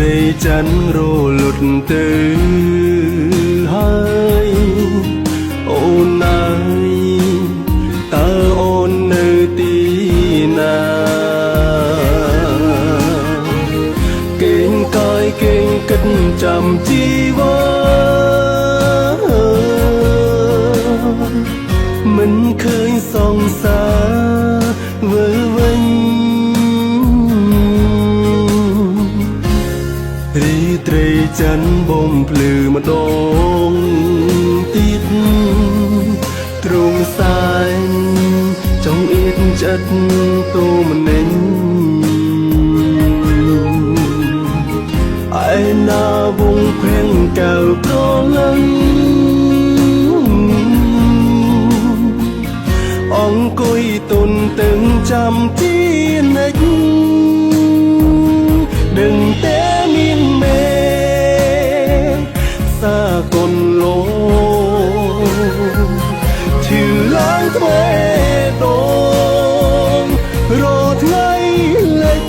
ត្រីច័ន្ទរលត់ទៅហើយអូនណាយតើអូននៅទីណាគេងកាយគេងគិតចាំជីវិតមិនឃើញសងសារវិលវិញរីត្រីច័ន្ទបំភ្លឺម្ដងទៀតទ្រង់សាយចង់អៀតចិត្តតូមនិញឯណាវងភែងកៅប្រលឹងអង្គុយទុនទាំងចាំជានិចដឹងតែមានមេសាកូនលោឈឺឡើងទ្វេដងរត់ថ្ងៃលិច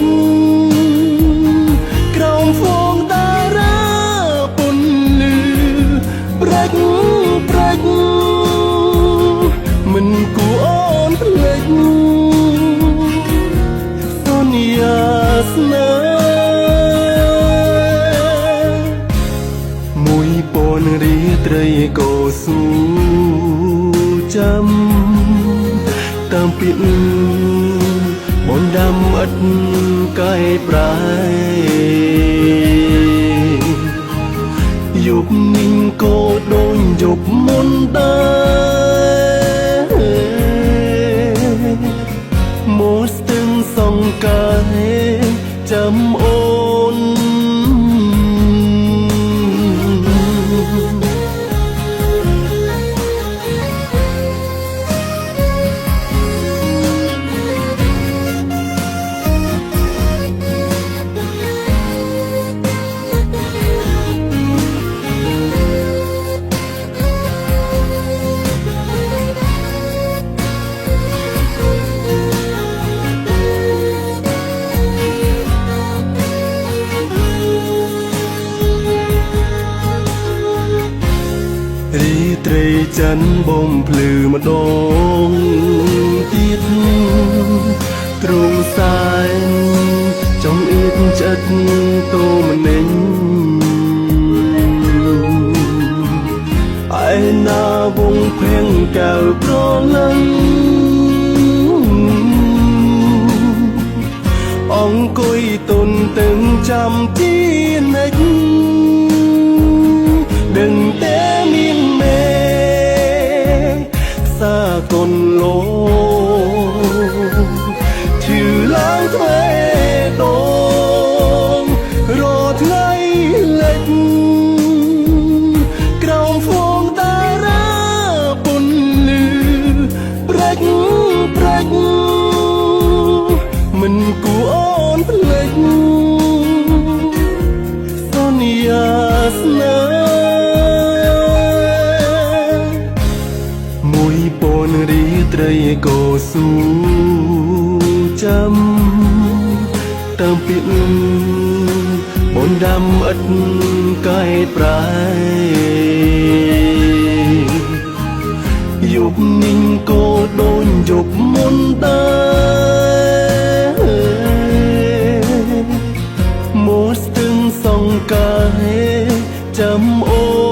ក្រោមហ្វូងតារាពន្លឺប្រាច់មិនគួរអូនភ្លេចសន្យាស្នេហ៍1000រាត្រីក៏ស៊ូចាំតាមពាក្យបនដាំឥតកាយប្រែយប់នេះក៏ដូចយប់មុនដែរមកស្ទឹងសង្កាយចាំអូនរីត្រីច័ន្ទបំភ្លឺម្ដងទៀតទ្រង់សាយចង់អៀតចិត្តតូមនិញឯណាវងភែងកៅប្រលឹងអង្គុយទុនទាំងចាំជានិចដឹងតែមានមេសាកូនលោឈឺឡើងទ្វេដងរត់ថ្ងៃលិចក្រោមហ្វូងតារាពន្លឺប្រាច់មិនគួរអូនភ្លេចសន្យាស្នេហ៍1000រាត្រីក៏ស៊ូចាំតាមពាក្យបនដាំឥតកាយប្រែយប់នេះក៏ដូចយប់មុនដែរមកស្ទឹងសង្កាយចាំអូ